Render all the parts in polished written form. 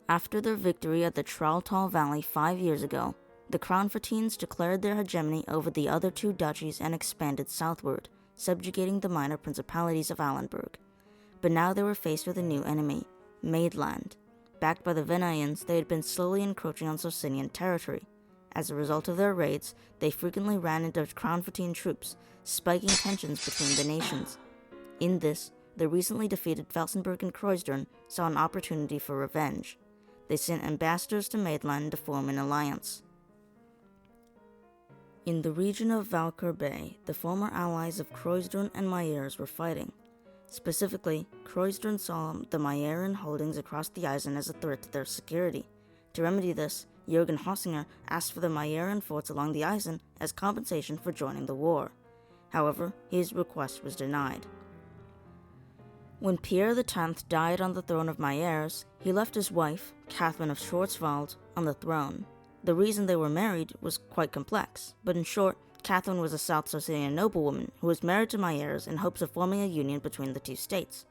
After their victory at the Traltal Valley 5 years ago, the Crownfortines declared their hegemony over the other two duchies and expanded southward, subjugating the minor principalities of Alenburg. But now they were faced with a new enemy, Maidland. Backed by the Venaians, they had been slowly encroaching on Socinian territory. As a result of their raids, they frequently ran into Crownfortine troops, spiking tensions between the nations. In this, the recently defeated Felsenburg and Kreuzern saw an opportunity for revenge. They sent ambassadors to Maidland to form an alliance. In the region of Valker Bay, the former allies of Kreuzern and Mayers were fighting. Specifically, Kreuzern saw the Mayeren holdings across the Eisen as a threat to their security. To remedy this, Jürgen Hossinger asked for the Mayeren forts along the Eisen as compensation for joining the war. However, his request was denied. When Pierre X died on the throne of Mayers, he left his wife, Catherine of Schwarzwald, on the throne. The reason they were married was quite complex, but in short, Catherine was a South Socinian noblewoman who was married to Mayers in hopes of forming a union between the two states.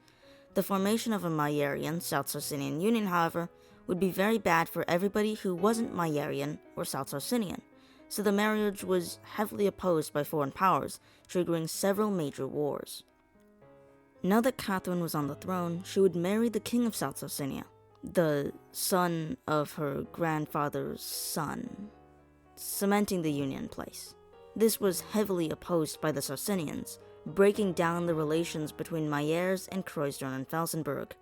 The formation of a Mayerian South Socinian union, however, would be very bad for everybody who wasn't Mayerian or South Socinian, so the marriage was heavily opposed by foreign powers, triggering several major wars. Now that Catherine was on the throne, she would marry the king of South Socinia, the son of her grandfather's son, cementing the union in place. This was heavily opposed by the Socinians, breaking down the relations between Mayers and Kreuzern and Felsenburg.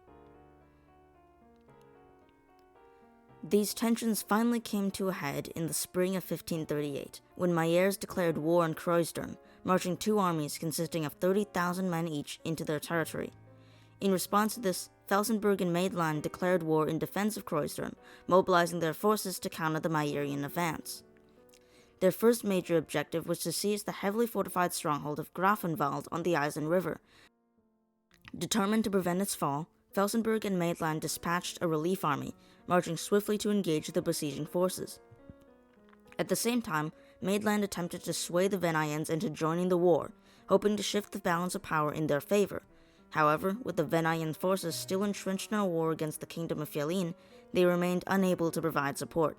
These tensions finally came to a head in the spring of 1538, when Mayers declared war on Kreuzern, marching two armies consisting of 30,000 men each into their territory. In response to this, Felsenburg and Maidland declared war in defense of Kreuzern, mobilizing their forces to counter the Mayerian advance. Their first major objective was to seize the heavily fortified stronghold of Grafenwald on the Eisen River. Determined to prevent its fall, Felsenburg and Maidland dispatched a relief army, marching swiftly to engage the besieging forces. At the same time, Maidland attempted to sway the Venaians into joining the war, hoping to shift the balance of power in their favor. However, with the Venaian forces still entrenched in a war against the Kingdom of Fjellin, they remained unable to provide support.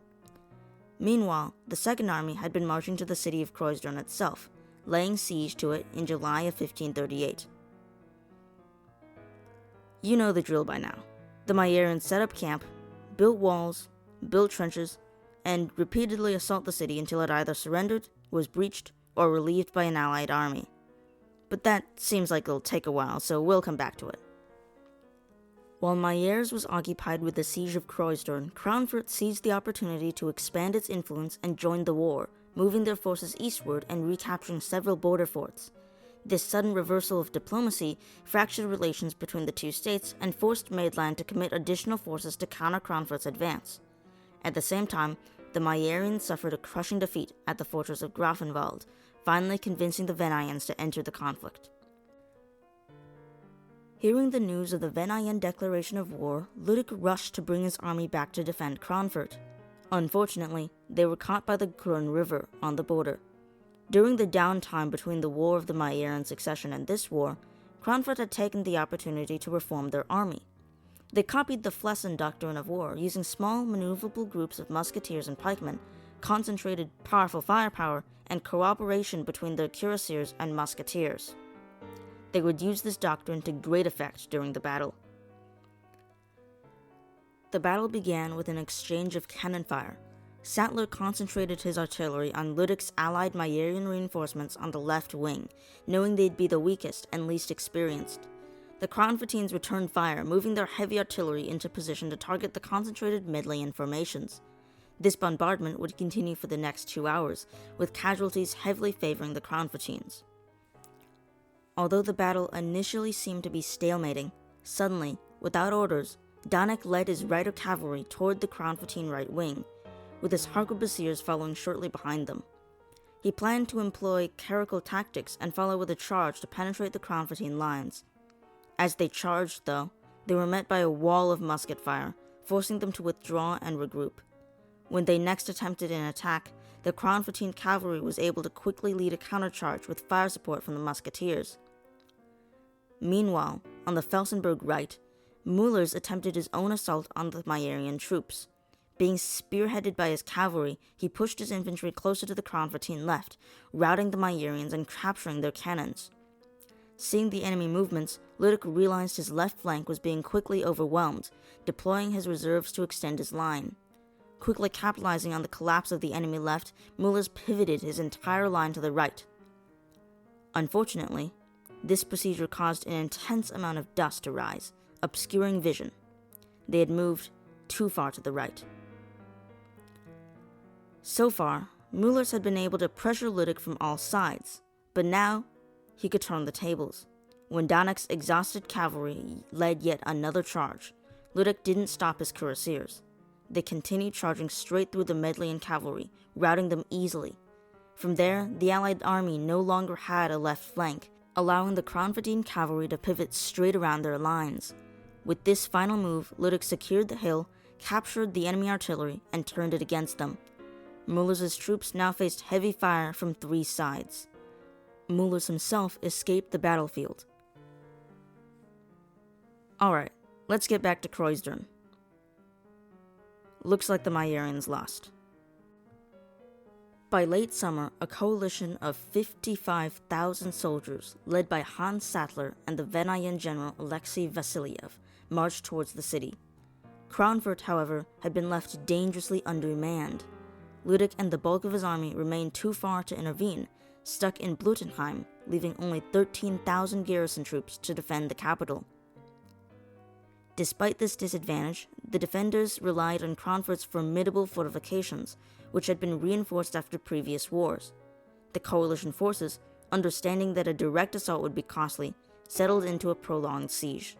Meanwhile, the Second Army had been marching to the city of Kreuzern itself, laying siege to it in July of 1538. You know the drill by now. The Mayerens set up camp, built walls, built trenches, and repeatedly assault the city until it either surrendered, was breached, or relieved by an allied army. But that seems like it'll take a while, so we'll come back to it. While Mayers was occupied with the siege of Kreuzern, Crownford seized the opportunity to expand its influence and joined the war, moving their forces eastward and recapturing several border forts. This sudden reversal of diplomacy fractured relations between the two states and forced Maidland to commit additional forces to counter Crownford's advance. At the same time, the Mayerians suffered a crushing defeat at the fortress of Grafenwald, finally convincing the Venaians to enter the conflict. Hearing the news of the Venayan declaration of war, Ludic rushed to bring his army back to defend Crownford. Unfortunately, they were caught by the Grun River on the border. During the downtime between the War of the Mayeren Succession and this war, Crownford had taken the opportunity to reform their army. They copied the Flesson doctrine of war, using small, maneuverable groups of musketeers and pikemen, concentrated powerful firepower, and cooperation between their cuirassiers and musketeers. They would use this doctrine to great effect during the battle. The battle began with an exchange of cannon fire. Sattler concentrated his artillery on Ludic's allied Mayerian reinforcements on the left wing, knowing they'd be the weakest and least experienced. The Crownfortines returned fire, moving their heavy artillery into position to target the concentrated Midlayan formations. This bombardment would continue for the next 2 hours, with casualties heavily favoring the Crownfortines. Although the battle initially seemed to be stalemating, suddenly, without orders, Danek led his Reiter cavalry toward the Crownfortine right wing, with his harquebusiers following shortly behind them. He planned to employ clerical tactics and follow with a charge to penetrate the Crownfortine lines. As they charged, though, they were met by a wall of musket fire, forcing them to withdraw and regroup. When they next attempted an attack, the Crownfortine cavalry was able to quickly lead a countercharge with fire support from the musketeers. Meanwhile, on the Felsenburg right, Mullers attempted his own assault on the Maiarian troops. Being spearheaded by his cavalry, he pushed his infantry closer to the Crownford left, routing the Maiarians and capturing their cannons. Seeing the enemy movements, Ludic realized his left flank was being quickly overwhelmed, deploying his reserves to extend his line. Quickly capitalizing on the collapse of the enemy left, Mullers pivoted his entire line to the right. Unfortunately, this procedure caused an intense amount of dust to rise, obscuring vision. They had moved too far to the right. So far, Mullers had been able to pressure Ludic from all sides, but now he could turn the tables. When Danek's exhausted cavalry led yet another charge, Ludic didn't stop his cuirassiers. They continued charging straight through the Medleyan cavalry, routing them easily. From there, the Allied army no longer had a left flank, allowing the Crownford cavalry to pivot straight around their lines. With this final move, Ludic secured the hill, captured the enemy artillery, and turned it against them. Mullers' troops now faced heavy fire from 3 sides. Mullers himself escaped the battlefield. Alright, let's get back to Croydern. Looks like the Maiarians lost. By late summer, a coalition of 55,000 soldiers, led by Hans Sattler and the Venayan general Alexei Vasilyev, marched towards the city. Crownford, however, had been left dangerously undermanned. Ludic and the bulk of his army remained too far to intervene, stuck in Blutenheim, leaving only 13,000 garrison troops to defend the capital. Despite this disadvantage, the defenders relied on Crownford's formidable fortifications, which had been reinforced after previous wars. The coalition forces, understanding that a direct assault would be costly, settled into a prolonged siege.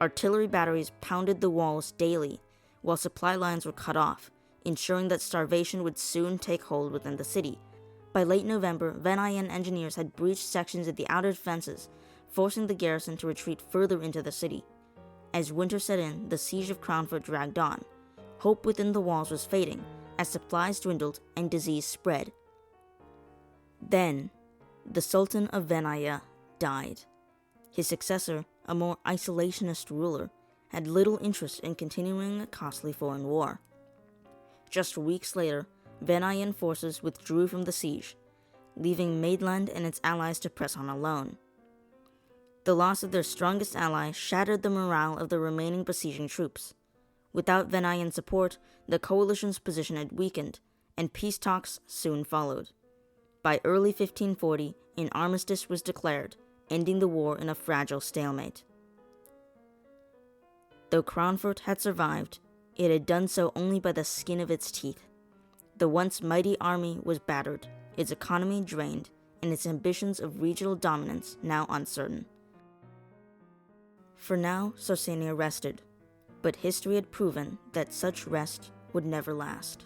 Artillery batteries pounded the walls daily, while supply lines were cut off, ensuring that starvation would soon take hold within the city. By late November, Venayan engineers had breached sections of the outer defenses, forcing the garrison to retreat further into the city. As winter set in, the siege of Crownford dragged on. Hope within the walls was fading, as supplies dwindled and disease spread. Then, the Sultan of Venaya died. His successor, a more isolationist ruler, had little interest in continuing a costly foreign war. Just weeks later, Venayan forces withdrew from the siege, leaving Maidland and its allies to press on alone. The loss of their strongest ally shattered the morale of the remaining besieging troops. Without Venayan support, the coalition's position had weakened, and peace talks soon followed. By early 1540, an armistice was declared, ending the war in a fragile stalemate. Though Crownford had survived, it had done so only by the skin of its teeth. The once mighty army was battered, its economy drained, and its ambitions of regional dominance now uncertain. For now, Sardinia rested, but history had proven that such rest would never last.